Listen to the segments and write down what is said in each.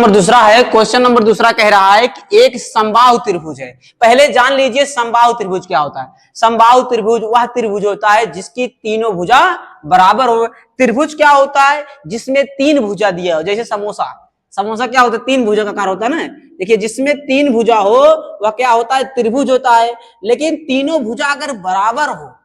Number दूसरा है, question number दूसरा कह रहा है कि एक समबाहु त्रिभुज है। पहले जान लीजिए समबाहु त्रिभुज क्या होता है। समबाहु त्रिभुज वह त्रिभुज होता है जिसकी तीनों भुजा बराबर हो। त्रिभुज क्या होता है? जिसमें तीन भुजा दिया हो, जैसे समोसा। समोसा क्या होता है? तीन भुजा का आकार होता है ना। देखिए जिसमें तीन भुजा हो वह क्या होता है? त्रिभुज होता है। लेकिन तीनों भुजा अगर बराबर हो,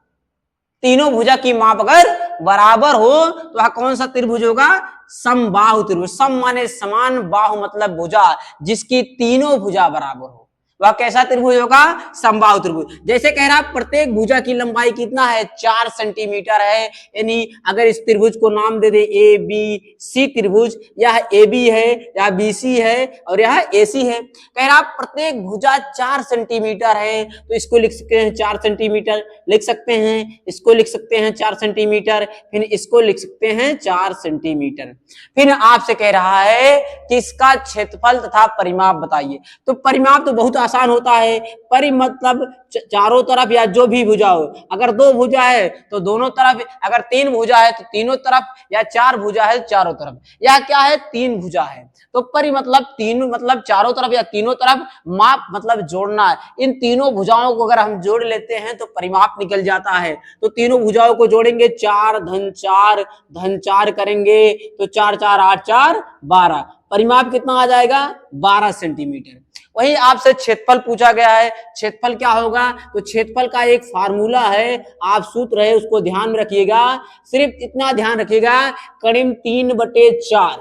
तीनों भुजा की माप अगर बराबर हो तो वह कौन सा त्रिभुज होगा? समबाहु त्रिभुज। सम माने समान, बाहु मतलब भुजा, जिसकी तीनों भुजा बराबर हो वह कैसा त्रिभुज होगा? समबाहु त्रिभुज। जैसे कह रहा प्रत्येक भुजा की लंबाई कितना है? 4 सेंटीमीटर है। यानी अगर इस त्रिभुज को नाम दे दे ए बी सी त्रिभुज, यह ए बी है, यह बी सी है और यह ए सी है। कह रहा प्रत्येक भुजा 4 सेंटीमीटर है, तो इसको लिख सकते हैं 4 सेंटीमीटर लिख सकते हैं, इसको लिख सकते हैं 4 सेंटीमीटर, फिर इसको लिख सकते हैं 4 सेंटीमीटर। फिर आपसे कह रहा है कि इसका क्षेत्रफल तथा परिमाप बताइए। तो परिमाप तो बहुत आसान होता है। परि मतलब चारों तरफ या जो भी भुजा हो। अगर दो भुजा है तो दोनों तरफ, अगर तीन भुजा है तो तीनों तरफ, या चार भुजा है चारों तरफ। यह क्या है? तीन भुजा है। तो परि मतलब तीन मतलब चारों तरफ या तीनों तरफ, माप मतलब जोड़ना है। इन तीनों भुजाओं को अगर हम जोड़ लेते हैं तो परिमाप निकल जाता है। तो तीनों भुजाओं को जोड़ेंगे, 4 धन 4 करेंगे तो 4 4 8 4 12। परिमाप कितना आ जाएगा? 12 सेंटीमीटर। वही आपसे क्षेत्रफल पूछा गया है। क्षेत्रफल क्या होगा? तो क्षेत्रफल का एक फार्मूला है, आप सूत्र है उसको ध्यान में रखिएगा। सिर्फ इतना ध्यान रखिएगा, करीब 3/4,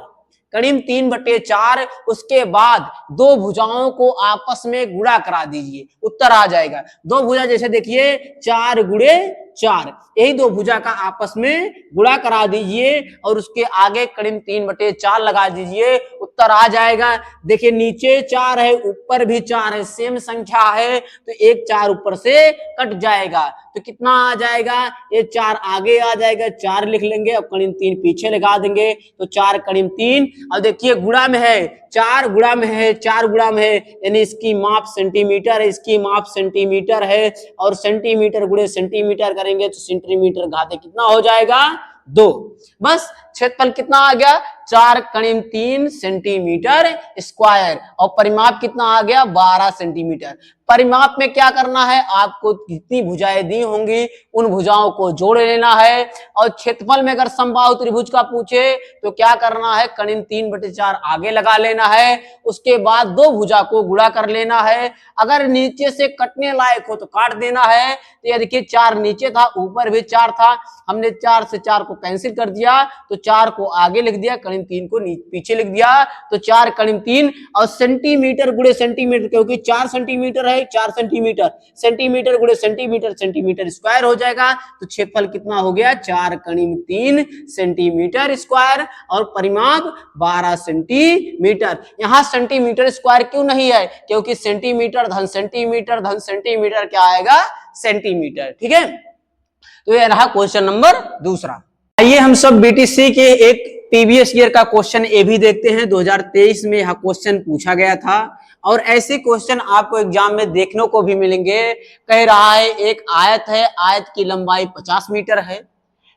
करीब 3/4। उसके बाद दो भुजाओं को आपस में गुणा करा दीजिए, उत्तर आ जाएगा। दो भुजा जैसे देखिए 4 गुणे 4, यही दो भुजा का आपस में गुणा करा दीजिए और उसके आगे करीब 3/4 लगा दीजिए, उत्तर आ जाएगा। देखिए नीचे 4 है, ऊपर भी 4 है, सेम संख्या है, तो एक 4 ऊपर से कट जाएगा तो कितना आ जाएगा? ये 4 आगे आ जाएगा, 4 लिख लेंगे और करीब 3 पीछे लगा देंगे तो 4 करीब 3। अब देखिए गुणा में है, 4 गुणा में है, 4 गुणा में है, यानी इसकी माप सेंटीमीटर है, इसकी माप सेंटीमीटर है, और सेंटीमीटर गुणे सेंटीमीटर करेंगे तो सेंटीमीटर घाते कितना हो जाएगा? 2। बस क्षेत्रफल कितना आ गया? 4 करीब 3 सेंटीमीटर स्क्वायर, और परिमाप कितना आ गया? 12 सेंटीमीटर। परिमाप में क्या करना है? आपको जितनी भुजाएं दी होंगी उन भुजाओं को जोड़ लेना है। और क्षेत्रफल में अगर समबाहु त्रिभुज का पूछे तो क्या करना है? करीब 3/4 आगे लगा लेना है, उसके बाद दो भुजा को गुणा कर लेना है। अगर नीचे से कटने लायक हो तो काट देना है। तो ये देखिए 4 नीचे था, ऊपर भी 4 था, हमने 4 से 4 को कैंसिल कर दिया तो 4 को आगे लिख दिया, करीब 3 को पीछे लिख दिया, तो 4 करीब 3। और सेंटीमीटर गुणे सेंटीमीटर, क्योंकि 4 सेंटीमीटर है, 4 सेंटीमीटर, सेंटीमीटर गुणे सेंटीमीटर, सेंटीमीटर स्क्वायर हो जाएगा। तो क्षेत्रफल कितना हो गया? 4 करीब 3 सेंटीमीटर स्क्वायर, और परिमाप 12 सेंटीमीटर। यहां सेंटीमीटर स्क्वायर क्यों नहीं है? क्योंकि सेंटीमीटर धन सेंटीमीटर धन सेंटीमीटर क्या आएगा? सेंटीमीटर। ठीक है, तो यह रहा क्वेश्चन नंबर दूसरा। आइए हम सब बीटीसी के एक प्रीवियस ईयर का क्वेश्चन ए भी देखते हैं। 2023 में यह क्वेश्चन पूछा गया था, और ऐसे क्वेश्चन आपको एग्जाम में देखने को भी मिलेंगे। कह रहा है एक आयत है, आयत की लंबाई 50 मीटर है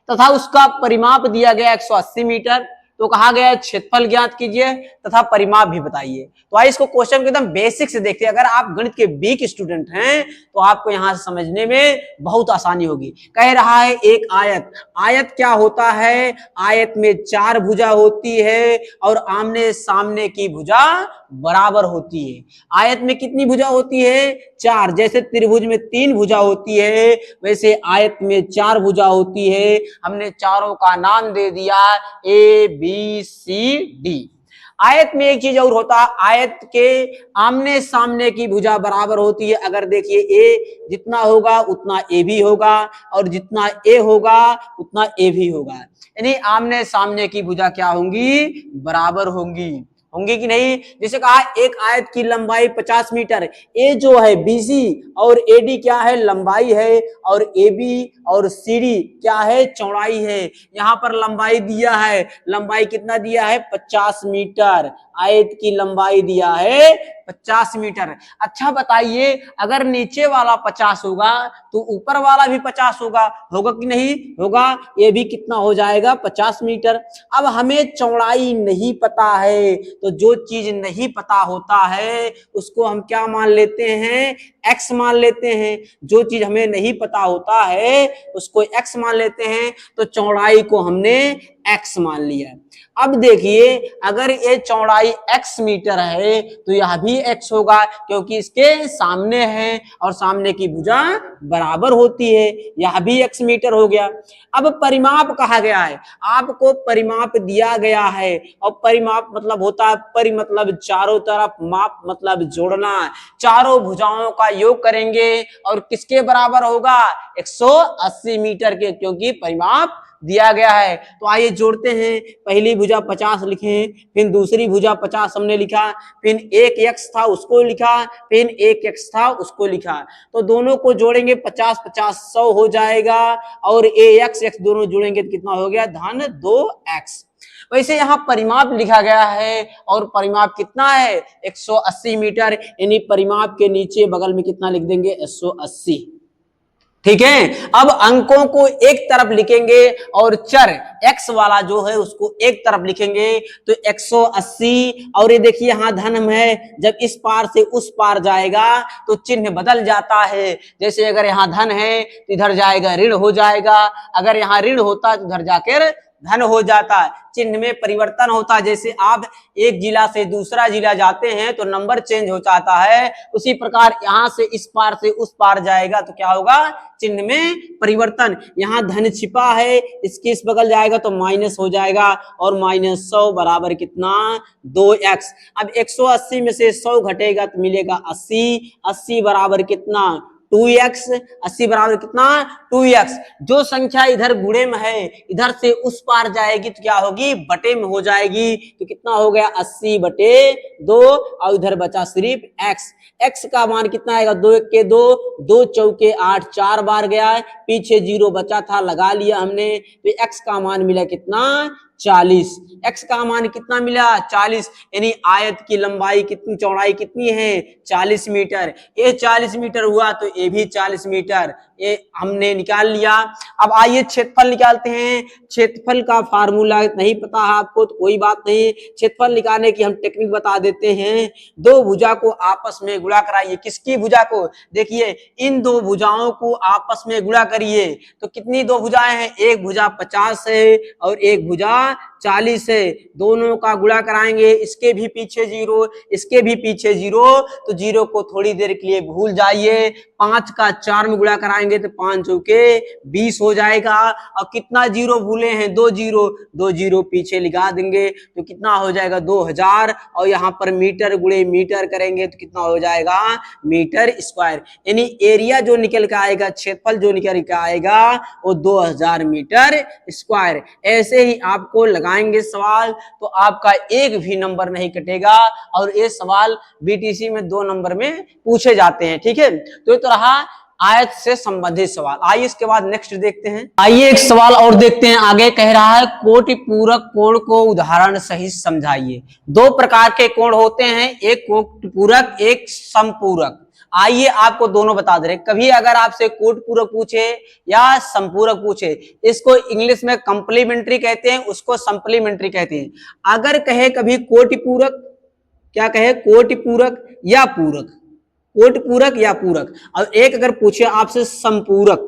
तथा उसका परिमाप दिया गया 180 मीटर। तो कहा गया क्षेत्रफल ज्ञात कीजिए तथा परिमाप भी बताइए। तो आइए इसको क्वेश्चन को एकदम बेसिक से देखते हैं। अगर आप गणित के वीक स्टूडेंट हैं तो आपको यहां से समझने में बहुत आसानी होगी। कह रहा है एक आयत, आयत क्या होता है? आयत में 4 भुजा होती है और आमने सामने की भुजा बराबर होती है। आयत में कितनी भुजा होती है? 4। जैसे त्रिभुज में 3 भुजा होती है, वैसे आयत में 4 भुजा होती है। हमने चारों का नाम दे दिया ए बी सी डी। आयत में एक चीज और होता है, आयत के आमने सामने की भुजा बराबर होती है। अगर देखिए ए जितना होगा उतना ए भी होगा, और जितना ए होगा उतना ए भी होगा, यानी आमने सामने की भुजा क्या होंगी? बराबर होंगी। होंगे कि नहीं? जैसे कहा एक आयत की लंबाई 50 मीटर, ए जो है बीसी और एडी क्या है? लंबाई है, और एबी और सीडी क्या है? चौड़ाई है। यहाँ पर लंबाई दिया है, लंबाई कितना दिया है? 50 मीटर। आयत की लंबाई दिया है 50 मीटर। अच्छा बताइए, अगर नीचे वाला 50 होगा तो ऊपर वाला भी 50 होगा, होगा कि नहीं होगा? ये भी कितना हो जाएगा? 50 मीटर। अब हमें चौड़ाई नहीं पता है, तो जो चीज नहीं पता होता है उसको हम क्या मान लेते हैं? एक्स मान लेते हैं। जो चीज हमें नहीं पता होता है उसको एक्स मान लेते हैं, तो चौड़ाई को हमने एक्स मान लिया। अब देखिए, अगर ये चौड़ाई x मीटर है तो यह भी x होगा, क्योंकि इसके सामने है और सामने की भुजा बराबर होती है, यह भी x मीटर हो गया। अब परिमाप कहा गया है, आपको परिमाप दिया गया है, और परिमाप मतलब होता है परि मतलब चारों तरफ, माप मतलब जोड़ना। चारों भुजाओं का योग करेंगे और किसके बराबर होगा? 180 मीटर के, क्योंकि परिमाप दिया गया है। तो आइए जोड़ते हैं। पहली भुजा 50 लिखे, फिर दूसरी भुजा 50 हमने लिखा, फिर एक x था उसको लिखा, फिर एक x था उसको लिखा। तो दोनों को जोड़ेंगे 50 50 100 हो जाएगा, और ax x दोनों जोड़ेंगे तो कितना हो गया? धन 2x। वैसे यहाँ परिमाप लिखा गया है, और परिमाप कितना है? 180 मीटर, यानी परिमाप के नीचे बगल में कितना लिख देंगे? 180। ठीक है। अब अंकों को एक तरफ लिखेंगे और चर x वाला जो है उसको एक तरफ लिखेंगे, तो 180। और ये देखिए यहां धन है, जब इस पार से उस पार जाएगा तो चिन्ह बदल जाता है। जैसे अगर यहाँ धन है तो इधर जाएगा ऋण हो जाएगा, अगर यहाँ ऋण होता तो इधर जाकर धन हो जाता है। चिन्ह में परिवर्तन होता है। जैसे आप एक जिला से दूसरा जिला जाते हैं तो नंबर चेंज हो जाता है, उसी प्रकार यहां से इस पार से उस पार जाएगा तो क्या होगा? चिन्ह में परिवर्तन। यहाँ धन छिपा है, इसके इस बगल जाएगा तो माइनस हो जाएगा, और -100 बराबर कितना? 2x। अब 180 में से 100 घटेगा तो मिलेगा 80। 80 बराबर कितना? 2x। 80 बराबर कितना? 2x। जो संख्या इधर गुणे में है इधर से उस पार जाएगी तो क्या होगी? बटे में हो जाएगी। तो कितना हो गया? 80/2, और इधर बचा सिर्फ x। x का मान कितना आएगा? 2 1 के 2, 2 चौके 8, 4 बार गया है, पीछे 0 बचा था लगा लिया हमने, तो x का मान मिला कितना? 40। x का मान कितना मिला? 40। यानी आयत की लंबाई कितनी, चौड़ाई कितनी है? 40 मीटर। ये 40 मीटर हुआ तो ये भी 40 मीटर, ये हमने निकाल लिया। अब आइए क्षेत्रफल निकालते हैं। क्षेत्रफल का फार्मूला नहीं पता है आपको तो कोई बात नहीं, क्षेत्रफल निकालने की हम टेक्निक बता देते हैं। दो भुजा को आपस में गुणा कराइए। किसकी भुजा को? देखिए, इन दो भुजाओं को आपस में गुणा करिए तो कितनी दो भुजाएं हैं? एक भुजा 50 है और एक भुजा 40 है। दोनों का गुणा कराएंगे, इसके भी पीछे 0, इसके भी पीछे 0, तो 0 को थोड़ी देर के लिए भूल जाइए। 5 का 4 में गुणा कराएंगे तो 5 चौके 20 हो जाएगा। और कितना 0 भूले हैं? 2 0, 2 0 पीछे लिखा देंगे तो कितना हो जाएगा? 2000। और यहाँ पर मीटर गुणे मीटर करेंगे तो कितना हो जाएगा? Metre square. यानी एरिया जो निकल के आएगा, क्षेत्रफल जो निकल के आएगा वो 2000 मीटर स्क्वायर। ऐसे ही आपको लगाएंगे सवाल तो आपका एक भी नंबर नहीं कटेगा, और ये सवाल बीटीसी में 2 नंबर में पूछे जाते हैं। ठीक है, तो ये तो रहा आयत से संबंधित सवाल। आइए इसके बाद नेक्स्ट देखते हैं। आइए एक सवाल और देखते हैं। आगे कह रहा है कोटि पूरक कोण को उदाहरण सहित समझाइए। 2 प्रकार के कोण होते हैं, एक कोटि पूरक, एक समपूरक। आइए आपको दोनों बता दे रहे। कभी अगर आपसे कोटि पूरक पूछे या समपूरक पूछे, इसको इंग्लिश में कंप्लीमेंट्री कहते हैं, उसको सप्लीमेंट्री कहते हैं। अगर कहे कभी कोटि पूरक, क्या कहे? कोटि पूरक या पूरक, कोटि पूरक या पूरक। और एक अगर पूछे आपसे संपूरक,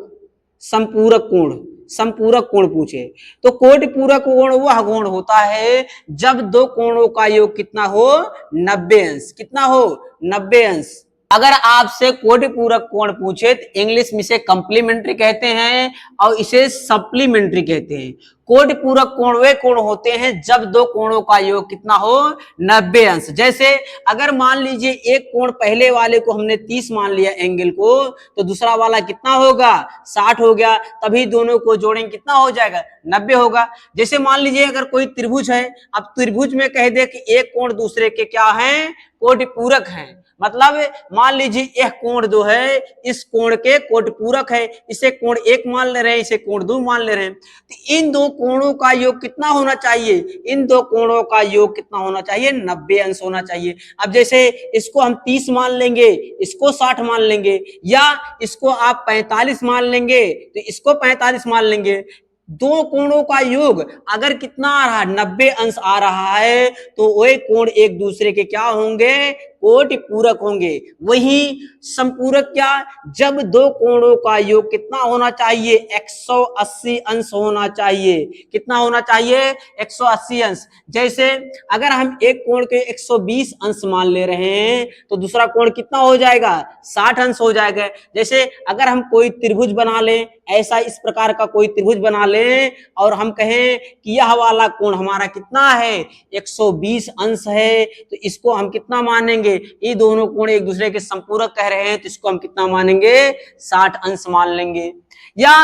संपूरक कोण, संपूरक कोण पूछे, तो कोटि पूरक कोण वह कोण होता है जब दो कोणों का योग कितना हो? 90 अंश। कितना हो? 90 अंश। अगर आपसे कोटि पूरक कोण पूछे तो इंग्लिश में इसे कंप्लीमेंट्री कहते हैं और इसे सप्लीमेंट्री कहते हैं। कोटि पूरक कोण वे कोण होते हैं जब दो कोणों का योग कितना हो? 90 अंश। जैसे अगर मान लीजिए एक कोण पहले वाले को हमने 30 मान लिया एंगल को, तो दूसरा वाला कितना होगा? 60 हो गया। तभी दोनों को जोड़ेंगे कितना हो जाएगा? 90 होगा। जैसे मान लीजिए अगर कोई त्रिभुज है, अब त्रिभुज में कह दे कि एक कोण दूसरे के क्या है? कोटि पूरक है। मतलब मान लीजिए यह कोण जो है इस कोण के कोटि पूरक है, इसे कोण 1 मान ले रहे हैं, इसे कोण 2 मान ले रहे हैं। तो इन दो कोणों का योग कितना होना चाहिए, इन दो कोणों का योग कितना होना चाहिए, 90 अंश होना चाहिए। अब जैसे इसको हम 30 मान लेंगे, इसको 60 मान लेंगे, या इसको आप 45 मान लेंगे तो इसको 45 मान लेंगे। दो कोणों का योग अगर कितना आ रहा है, 90 अंश आ रहा है, तो वही कोण एक दूसरे के क्या होंगे, कोटि पूरक होंगे। वही संपूरक क्या, जब दो कोणों का योग कितना होना चाहिए, 180 अंश होना चाहिए। कितना होना चाहिए, 180 अंश। जैसे अगर हम एक कोण के 120 अंश मान ले रहे हैं तो दूसरा कोण कितना हो जाएगा, 60 अंश हो जाएगा। जैसे अगर हम कोई त्रिभुज बना लें, ऐसा इस प्रकार का कोई त्रिभुज बना लें और हम कहें कि यह वाला कोण हमारा कितना है, 120 अंश है, तो इसको हम कितना मानेंगे, ये दोनों कोण एक दूसरे के संपूरक कह रहे हैं, तो इसको हम कितना मानेंगे, 60 अंश मान लेंगे। या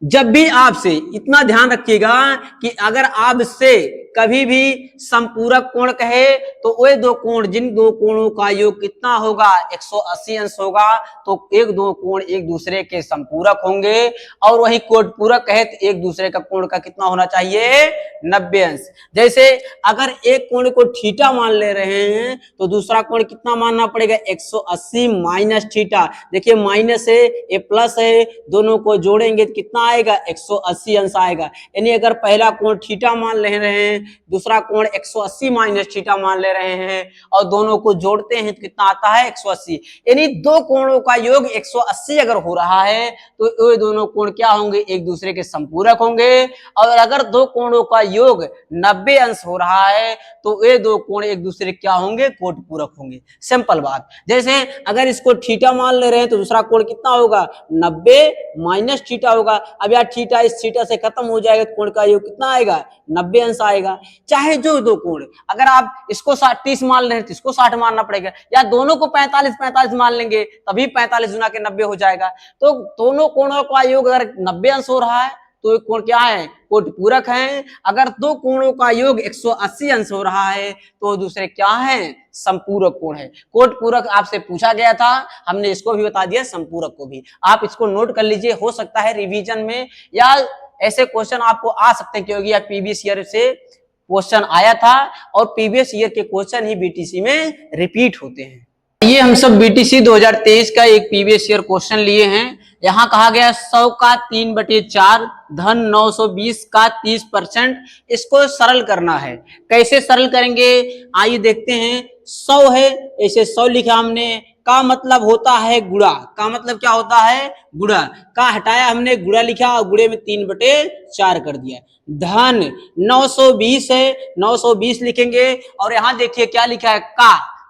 जब भी आपसे इतना ध्यान रखिएगा कि अगर आपसे कभी भी संपूरक कोण कहे तो वे दो कोण, जिन दो कोणों का योग कितना होगा, 180 अंश होगा, तो एक दो कोण एक दूसरे के संपूरक होंगे। और वही कोण पूरक कहे तो एक दूसरे का कोण का कितना होना चाहिए, 90 अंश। जैसे अगर एक कोण को थीटा मान ले रहे हैं तो दूसरा कोण कितना मानना पड़ेगा, 180 माइनस थीटा। देखिए माइनस है, ये प्लस है, दोनों को जोड़ेंगे तो कितना आएगा, 180 अंश आएगा। यानी अगर पहला कोण थीटा मान ले रहे हैं, दूसरा कोण 180 माइनस थीटा मान ले रहे हैं और दोनों को जोड़ते हैं तो कितना आता है, 180। यानी दो कोणों का योग 180 अगर हो रहा है तो ये दोनों कोण क्या होंगे, एक दूसरे के संपूरक होंगे। और अगर दो कोणों का योग 90 अंश हो रहा है तो ये दो कोण एक दूसरे क्या होंगे, कोटि पूरक होंगे। सिंपल बात। जैसे अगर इसको थीटा मान ले रहे हैं तो दूसरा कोण कितना होगा, 90 माइनस थीटा होगा। अब यार थीटा इस थीटा से खत्म हो जाएगा तो कोण का योग कितना आएगा, 90 अंश आएगा। चाहे जो दो कोण, अगर आप इसको 30 मान रहे हैं तो इसको 60 मानना पड़ेगा, या दोनों को 45 मान लेंगे तभी 45 गुना के 90 हो जाएगा। तो दोनों कोणों का योग अगर 90 अंश हो रहा है तो एक कोण क्या है, कोटि पूरक है। अगर दो कोणों का योग 180 अंश हो रहा है तो दूसरे क्या है, संपूरक कोण है। कोटि पूरक आपसे पूछा गया था, हमने इसको भी बता दिया, संपूरक को भी। आप इसको नोट कर लीजिए, हो सकता है रिवीजन में या ऐसे क्वेश्चन आपको आ सकते हैं, क्योंकि यह प्रीवियस ईयर से क्वेश्चन आया था और प्रीवियस ईयर के क्वेश्चन ही बीटीसी में रिपीट होते हैं। ये हम सब बीटीसी 2023 का एक प्रीवियस ईयर क्वेश्चन लिए हैं। यहाँ कहा गया 100 का 3/4 धन 920 का 30%, इसको सरल करना है। कैसे सरल करेंगे, आइए देखते हैं। 100 है, ऐसे 100 लिखा हमने, का मतलब होता है गुणा। का मतलब क्या होता है, गुणा। का हटाया हमने, गुणा लिखा और गुणे में 3/4 कर दिया। धन 920 है, 920 लिखेंगे और यहाँ देखिए क्या लिखा है,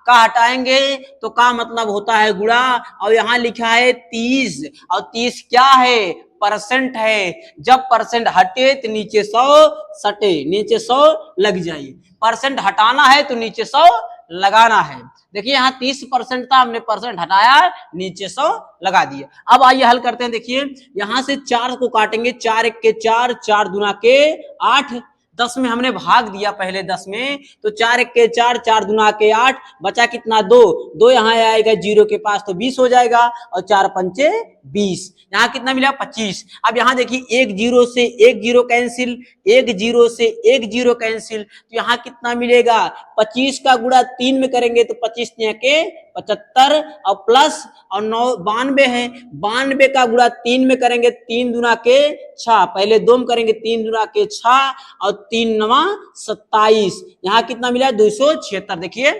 का हटाएंगे तो का मतलब होता है गुणा, और यहाँ लिखा है 30, और 30 क्या है, परसेंट है। जब परसेंट हटे तो नीचे 100 सटे, नीचे 100 लग जाइए। परसेंट हटाना है तो नीचे 100 लगाना है। देखिए यहाँ 30% था, हमने परसेंट हटाया, नीचे 100 लगा दिया। अब आइए हल करते हैं। देखिए यहाँ से 4 को काटेंगे, 4 1 के 4, 4 दूना के 8, 10 में हमने भाग दिया पहले 10 में, तो 4 1 के 4, 4 दूना के 8, बचा कितना, 2 यहाँ आएगा 0 के पास तो 20 हो जाएगा, और 4 पंचे 20, यहाँ कितना मिला, 25। अब यहाँ देखिए 1 0 से 1 0 कैंसिल, 1 0 से 1 0 कैंसिल, तो यहाँ कितना मिलेगा, 25 का गुणा 3 में करेंगे तो 25 के 75, और प्लस और 9 92 है, 92 का गुणा 3 में करेंगे, 3 दूना के 6, पहले 2 में करेंगे 3 दूना के 6 और 3 9 27, यहाँ कितना मिला, 276। देखिए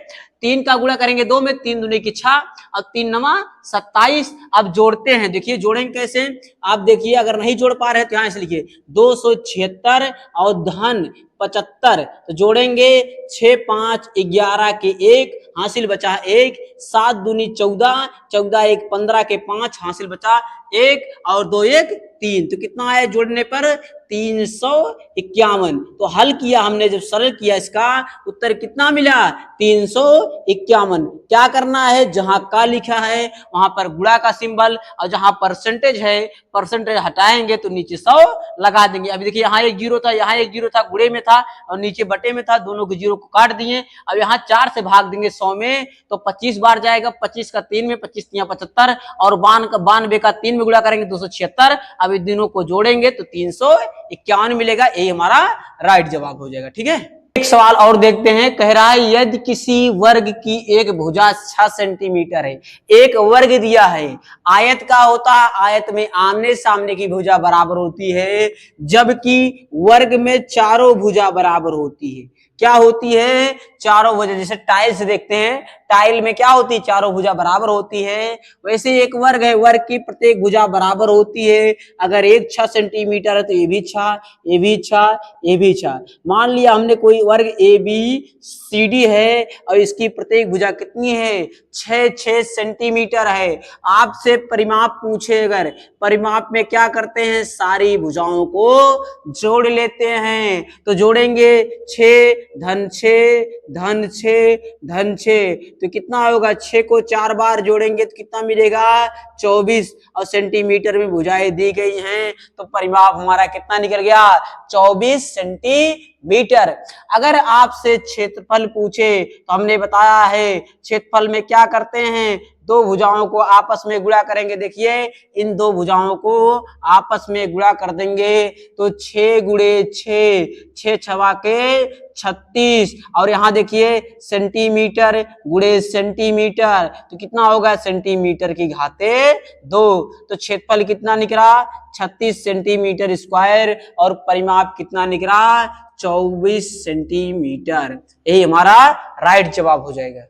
3 का गुणा करेंगे 2 में, 3 दूनी की 6 और 3 9 27। अब जोड़ते हैं, देखिए जोड़ेंगे कैसे, आप देखिए अगर नहीं जोड़ पा रहे तो यहाँ से लिखिए 276 और धन 75, तो जोड़ेंगे 6 5 11 के 1, हासिल बचा 1, 7 दूनी 14, 14 1 15 के 5, हासिल बचा 1 और 2 1 3, तो कितना आया जोड़ने पर, 351। तो हल किया हमने, जब सरल किया इसका उत्तर कितना मिला, 351। क्या करना है, जहां का लिखा है वहां पर गुणा का सिंबल, और जहां परसेंटेज है, परसेंटेज हटाएंगे तो नीचे 100 लगा देंगे। अभी देखिए यहाँ 1 0 था, यहाँ 1 0 था, गुणे में था और नीचे बटे में था, दोनों के जीरो को काट दिए। अब यहाँ 4 से भाग देंगे 100 में तो 25 बार जाएगा, 25 का 3 में, 25 तिया 75 और 92 का 3 में गुणा करेंगे 276। अब इन दोनों को जोड़ेंगे तो 351 मिलेगा। यही हमारा राइट जवाब हो जाएगा। ठीक है, एक सवाल और देखते हैं। कह रहा है यदि किसी वर्ग की एक भुजा 6 सेंटीमीटर है, एक वर्ग दिया है, आयत का होता है, आयत में आमने सामने की भुजा बराबर होती है, जबकि वर्ग में चारों भुजा बराबर होती है। क्या होती है? चारों भुजा। जैसे टाइल्स देखते हैं, टाइल में क्या होती है? चारों भुजा बराबर होती है। वैसे एक वर्ग है, वर्ग की प्रत्येक भुजा बराबर होती है। अगर एक 6 सेंटीमीटर है तो ये भी 6, ये भी 6, ये भी 6। मान लिया हमने कोई वर्ग ए बी सी डी है और इसकी प्रत्येक भुजा कितनी है? 6 सेंटीमीटर है। आपसे परिमाप पूछे, अगर परिमाप में क्या करते हैं? सारी भुजाओं को जोड़ लेते हैं। तो जोड़ेंगे 6 धन 6 धन 6 धन 6 तो कितना होगा? 6 को 4 बार जोड़ेंगे तो कितना मिलेगा? 24। और सेंटीमीटर में भुजाएं दी गई हैं तो परिमाप हमारा कितना निकल गया? 24 सेंटीमीटर। अगर आपसे क्षेत्रफल पूछे तो हमने बताया है क्षेत्रफल में क्या करते हैं? दो भुजाओं को आपस में गुणा करेंगे। देखिए इन दो भुजाओं को आपस में गुणा कर देंगे तो 6 गुणे 6, 6 छवा के 36। और यहाँ देखिए सेंटीमीटर गुणे सेंटीमीटर तो कितना होगा? सेंटीमीटर की घाते 2। तो क्षेत्रफल कितना निकला? 36 सेंटीमीटर स्क्वायर और परिमाप कितना निकला? 24 सेंटीमीटर। यही हमारा राइट जवाब हो जाएगा।